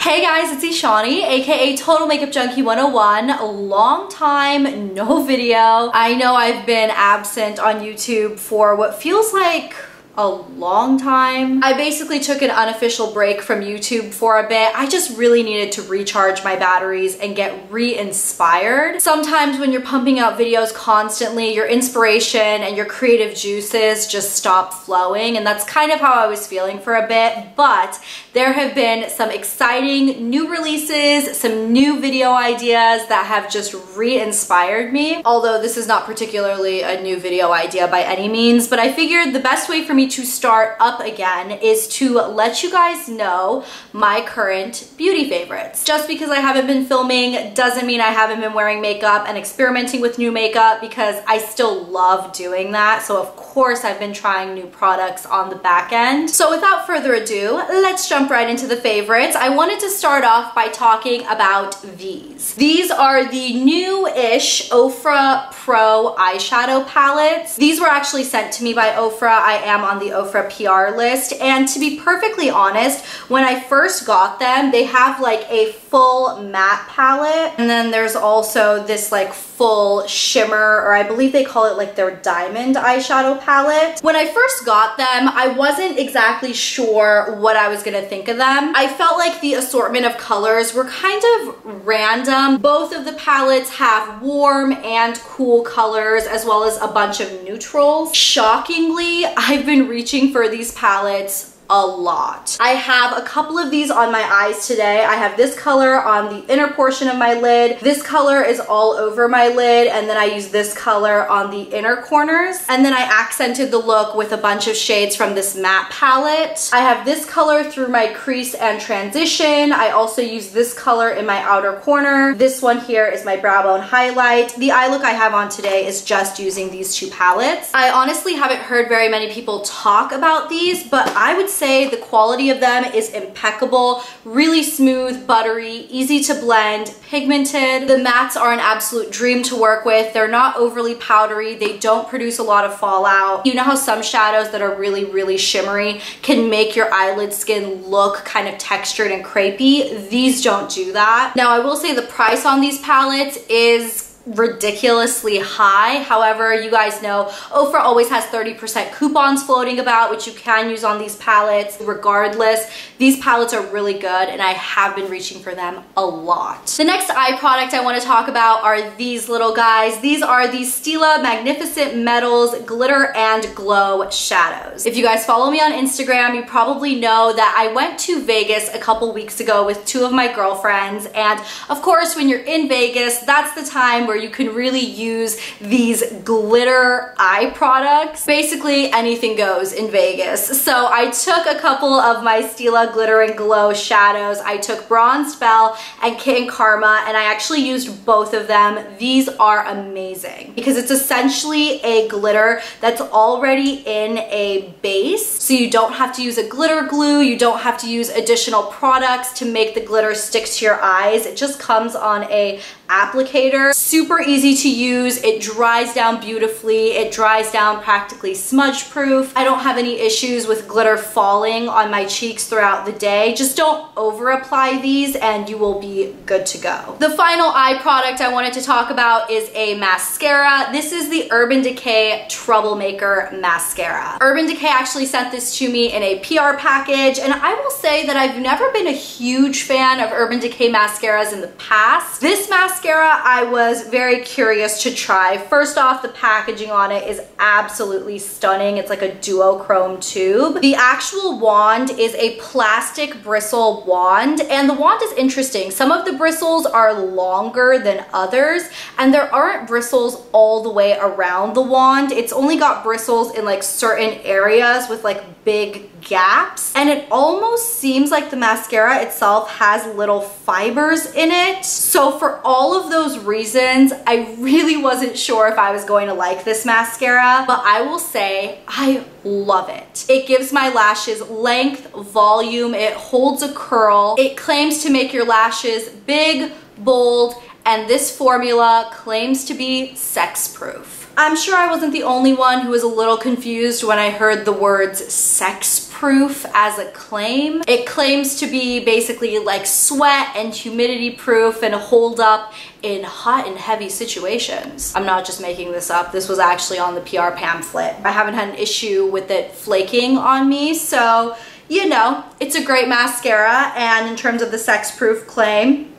Hey guys, it's Ishani, aka Total Makeup Junkie 101. A long time, no video. I know I've been absent on YouTube for what feels like a long time. I basically took an unofficial break from YouTube for a bit. I just really needed to recharge my batteries and get re-inspired. Sometimes when you're pumping out videos constantly, your inspiration and your creative juices just stop flowing, and that's kind of how I was feeling for a bit. But there have been some exciting new releases, some new video ideas that have just re-inspired me. Although this is not particularly a new video idea by any means, but I figured the best way for me to start up again is to let you guys know my current beauty favorites. Just because I haven't been filming doesn't mean I haven't been wearing makeup and experimenting with new makeup, because I still love doing that. So of course I've been trying new products on the back end. So without further ado, let's jump right into the favorites. I wanted to start off by talking about these. These are the new-ish OFRA Pro eyeshadow palettes. These were actually sent to me by OFRA. I am on the OFRA PR list, and to be perfectly honest, when I first got them, they have like a full matte palette, and then there's also this like full shimmer, or I believe they call it like their diamond eyeshadow palette. When I first got them, I wasn't exactly sure what I was gonna think of them. I felt like the assortment of colors were kind of random. Both of the palettes have warm and cool colors, as well as a bunch of neutrals. Shockingly, I've been reaching for these palettes a lot. I have a couple of these on my eyes today. I have this color on the inner portion of my lid. This color is all over my lid, and then I use this color on the inner corners. And then I accented the look with a bunch of shades from this matte palette. I have this color through my crease and transition. I also use this color in my outer corner. This one here is my brow bone highlight. The eye look I have on today is just using these two palettes. I honestly haven't heard very many people talk about these, but I would say the quality of them is impeccable. Really smooth, buttery, easy to blend, pigmented. The mattes are an absolute dream to work with. They're not overly powdery. They don't produce a lot of fallout. You know how some shadows that are really shimmery can make your eyelid skin look kind of textured and crepey? These don't do that. Now, I will say the price on these palettes is ridiculously high. However, you guys know OFRA always has 30% coupons floating about, which you can use on these palettes. Regardless, these palettes are really good, and I have been reaching for them a lot. The next eye product I want to talk about are these little guys. These are the Stila Magnificent Metals Glitter and Glow Shadows. If you guys follow me on Instagram, you probably know that I went to Vegas a couple weeks ago with two of my girlfriends, and of course when you're in Vegas, that's the time where you can really use these glitter eye products. Basically anything goes in Vegas. So I took a couple of my Stila Glitter and Glow shadows. I took Bronzed Belle and Kitten Karma, and I actually used both of them. These are amazing because it's essentially a glitter that's already in a base, so you don't have to use a glitter glue, you don't have to use additional products to make the glitter stick to your eyes. It just comes on a applicator. Super easy to use. It dries down beautifully. It dries down practically smudge proof. I don't have any issues with glitter falling on my cheeks throughout the day. Just don't over apply these and you will be good to go. The final eye product I wanted to talk about is a mascara. This is the Urban Decay Troublemaker mascara. Urban Decay actually sent this to me in a PR package, and I will say that I've never been a huge fan of Urban Decay mascaras in the past. This mascara I was very curious to try. First off, the packaging on it is absolutely stunning. It's like a duochrome tube. The actual wand is a plastic bristle wand, and the wand is interesting. Some of the bristles are longer than others, and there aren't bristles all the way around the wand. It's only got bristles in like certain areas with like big gaps, and it almost seems like the mascara itself has little fibers in it. So for all of those reasons, I really wasn't sure if I was going to like this mascara, but I will say I love it. It gives my lashes length, volume, it holds a curl, it claims to make your lashes big, bold, and this formula claims to be sex proof. I'm sure I wasn't the only one who was a little confused when I heard the words sex proof as a claim. It claims to be basically like sweat and humidity proof and hold up in hot and heavy situations. I'm not just making this up. This was actually on the PR pamphlet. I haven't had an issue with it flaking on me, so you know, it's a great mascara, and in terms of the sex proof claim,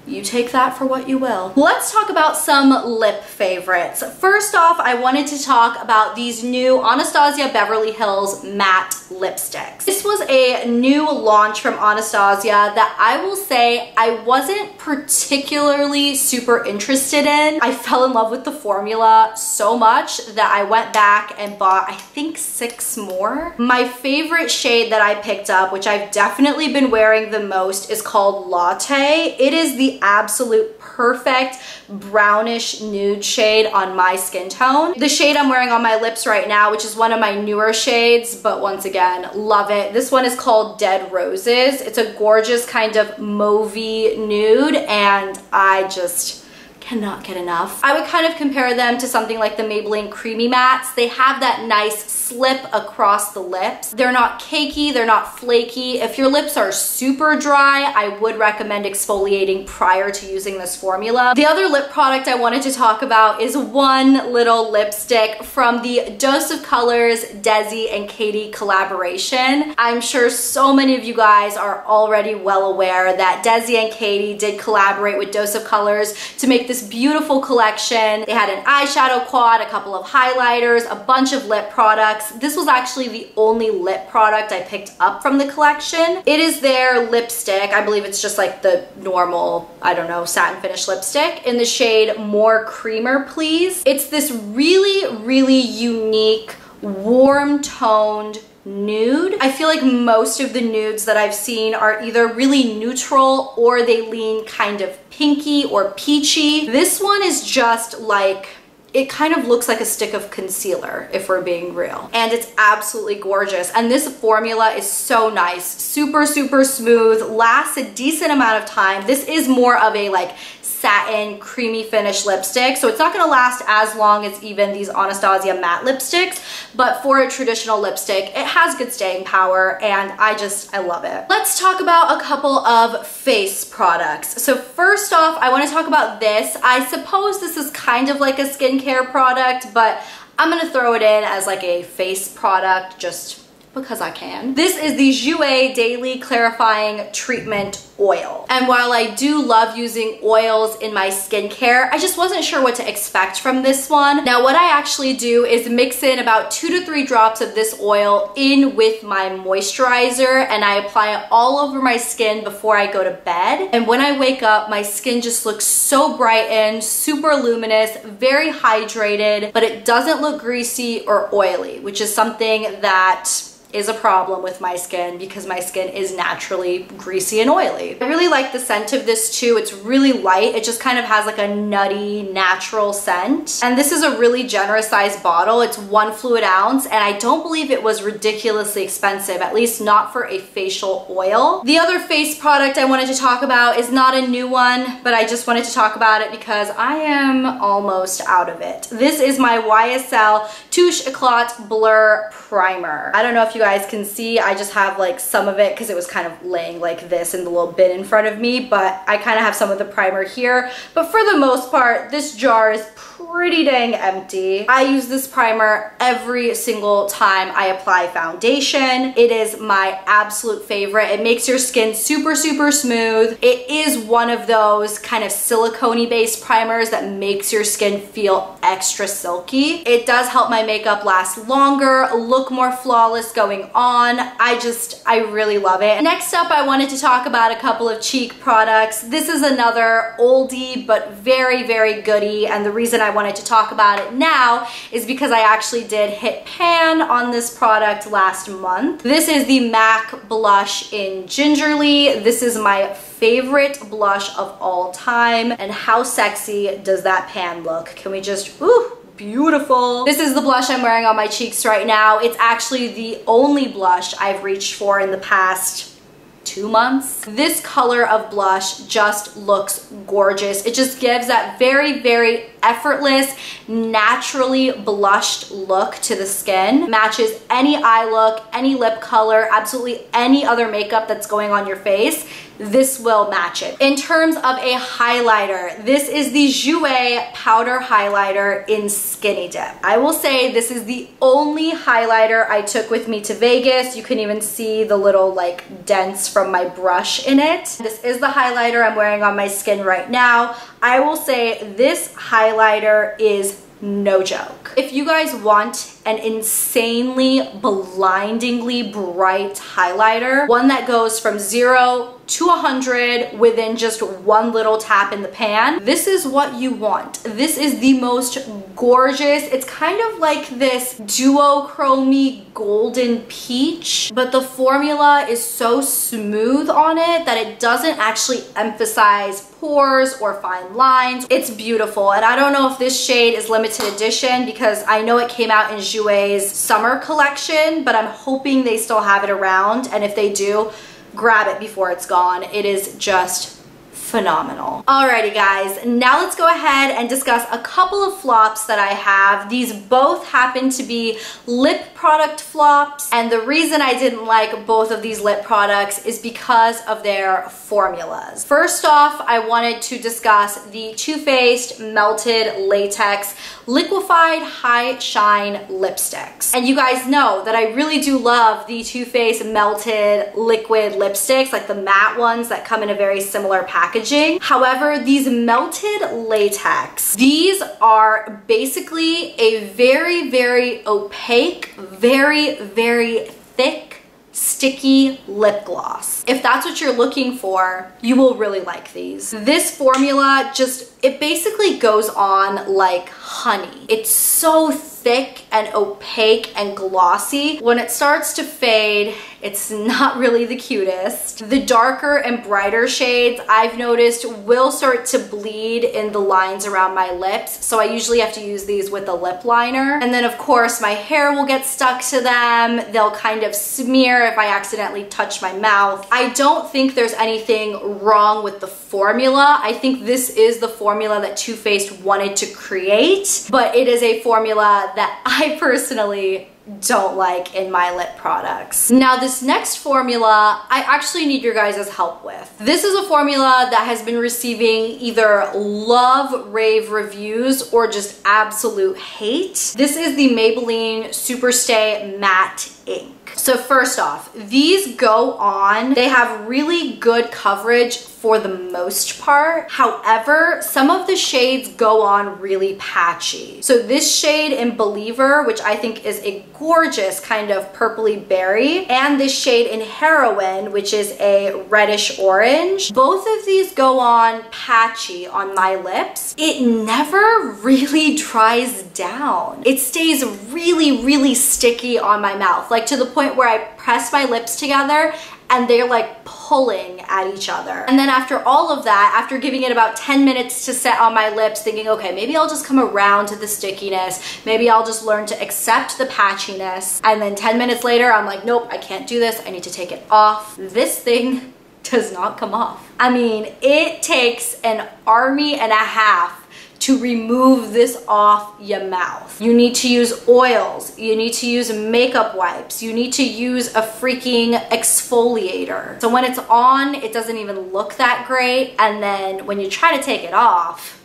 you take that for what you will. Let's talk about some lip favorites. First off, I wanted to talk about these new Anastasia Beverly Hills matte lipsticks. This was a new launch from Anastasia that I will say I wasn't particularly super interested in. I fell in love with the formula so much that I went back and bought, I think, 6 more. My favorite shade that I picked up, which I've definitely been wearing the most, is called Latte. It is the absolute perfect brownish nude shade on my skin tone. The shade I'm wearing on my lips right now, which is one of my newer shades, but once again, love it. This one is called Dead Roses. It's a gorgeous kind of mauvey nude, and I just cannot get enough. I would kind of compare them to something like the Maybelline Creamy Mattes. They have that nice slip across the lips. They're not cakey, they're not flaky. If your lips are super dry, I would recommend exfoliating prior to using this formula. The other lip product I wanted to talk about is one little lipstick from the Dose of Colors Desi and Katy collaboration. I'm sure so many of you guys are already well aware that Desi and Katy did collaborate with Dose of Colors to make this beautiful collection. They had an eyeshadow quad, a couple of highlighters, a bunch of lip products. This was actually the only lip product I picked up from the collection. It is their lipstick. I believe it's just like the normal, I don't know, satin finish lipstick in the shade More Creamer Please. It's this really, really unique, warm toned nude. I feel like most of the nudes that I've seen are either really neutral or they lean kind of pinky or peachy. This one is just like, it kind of looks like a stick of concealer, if we're being real. And it's absolutely gorgeous. And this formula is so nice. Super, super smooth, lasts a decent amount of time. This is more of a like satin creamy finish lipstick, so it's not going to last as long as even these Anastasia matte lipsticks, but for a traditional lipstick it has good staying power, and I love it. Let's talk about a couple of face products. So first off, I want to talk about this. I suppose this is kind of like a skincare product, but I'm gonna throw it in as like a face product just because I can. This is the Jouer Daily Clarifying Treatment Oil. And while I do love using oils in my skincare, I just wasn't sure what to expect from this one. Now what I actually do is mix in about 2 to 3 drops of this oil in with my moisturizer, and I apply it all over my skin before I go to bed. And when I wake up, my skin just looks so brightened, super luminous, very hydrated, but it doesn't look greasy or oily, which is something that is a problem with my skin because my skin is naturally greasy and oily. I really like the scent of this too. It's really light. It just kind of has like a nutty, natural scent. And this is a really generous sized bottle. It's 1 fluid ounce, and I don't believe it was ridiculously expensive, at least not for a facial oil. The other face product I wanted to talk about is not a new one, but I just wanted to talk about it because I am almost out of it. This is my YSL Touche Eclat Blur Primer. I don't know if you guys can see, I just have like some of it because it was kind of laying like this in the little bin in front of me, but I kind of have some of the primer here. But for the most part, this jar is pretty dang empty. I use this primer every single time I apply foundation. It is my absolute favorite. It makes your skin super, super smooth. It is one of those kind of silicone-y based primers that makes your skin feel extra silky. It does help my makeup last longer, look more flawless going on. I really love it. Next up, I wanted to talk about a couple of cheek products. This is another oldie but very, very goodie, and the reason I wanted to talk about it now is because I actually did hit pan on this product last month. This is the MAC blush in Gingerly. This is my favorite blush of all time, and how sexy does that pan look? Can we just, ooh, beautiful. This is the blush I'm wearing on my cheeks right now. It's actually the only blush I've reached for in the past 2 months. This color of blush just looks gorgeous. It just gives that very, very effortless, naturally blushed look to the skin. Matches any eye look, any lip color, absolutely any other makeup that's going on your face. This will match it. In terms of a highlighter, this is the Jouer powder highlighter in Skinny Dip. I will say this is the only highlighter I took with me to Vegas. You can even see the little like dents from my brush in it. This is the highlighter I'm wearing on my skin right now. I will say this highlighter is no joke. If you guys want an insanely, blindingly bright highlighter, one that goes from 0 to 100 within just one little tap in the pan, this is what you want. This is the most gorgeous. It's kind of like this duochromy golden peach, but the formula is so smooth on it that it doesn't actually emphasize pores or fine lines. It's beautiful, and I don't know if this shade is limited edition because I know it came out in Jouer's summer collection, but I'm hoping they still have it around, and if they do, grab it before it's gone. It is just phenomenal. Alrighty guys, now let's go ahead and discuss a couple of flops that I have. These both happen to be lip product flops, and the reason I didn't like both of these lip products is because of their formulas. First off, I wanted to discuss the Too Faced Melted Latex Liquefied High Shine Lipsticks. And you guys know that I really do love the Too Faced Melted Liquid Lipsticks, like the matte ones that come in a very similar packaging. However, these melted latex, these are basically a very, very opaque, very, very thick, sticky lip gloss. If that's what you're looking for, you will really like these. This formula it basically goes on like honey. It's so thick and opaque and glossy. When it starts to fade, it's not really the cutest. The darker and brighter shades, I've noticed, will start to bleed in the lines around my lips, so I usually have to use these with a lip liner. And then of course my hair will get stuck to them. They'll kind of smear if I accidentally touch my mouth. I don't think there's anything wrong with the formula. I think this is the formula that Too Faced wanted to create, but it is a formula that I personally don't like in my lip products. Now this next formula, I actually need your guys' help with. This is a formula that has been receiving either love rave reviews or just absolute hate. This is the Maybelline Superstay Matte Ink. So first off, these go on, they have really good coverage for the most part. However, some of the shades go on really patchy. So this shade in Believer, which I think is a gorgeous kind of purpley berry, and this shade in Heroine, which is a reddish orange, both of these go on patchy on my lips. It never really dries down. It stays really, really sticky on my mouth, like to the point where I press my lips together and they're like pulling at each other. And then after all of that, after giving it about 10 minutes to set on my lips, thinking, okay, maybe I'll just come around to the stickiness, maybe I'll just learn to accept the patchiness, and then 10 minutes later, I'm like, nope, I can't do this, I need to take it off. This thing does not come off. I mean, it takes an army and a half to remove this off your mouth. You need to use oils, you need to use makeup wipes, you need to use a freaking exfoliator. So when it's on, it doesn't even look that great, and then when you try to take it off,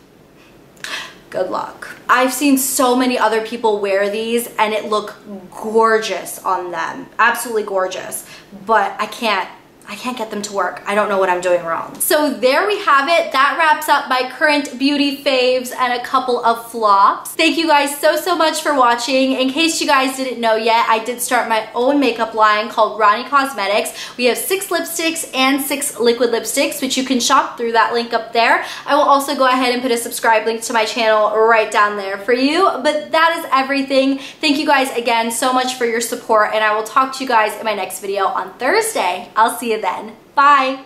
good luck. I've seen so many other people wear these and it look gorgeous on them, absolutely gorgeous, but I can't get them to work. I don't know what I'm doing wrong. So there we have it. That wraps up my current beauty faves and a couple of flops. Thank you guys so much for watching. In case you guys didn't know yet, I did start my own makeup line called Ronnie Cosmetics. We have 6 lipsticks and 6 liquid lipsticks, which you can shop through that link up there. I will also go ahead and put a subscribe link to my channel right down there for you. But that is everything. Thank you guys again so much for your support, and I will talk to you guys in my next video on Thursday. I'll see you then. Bye.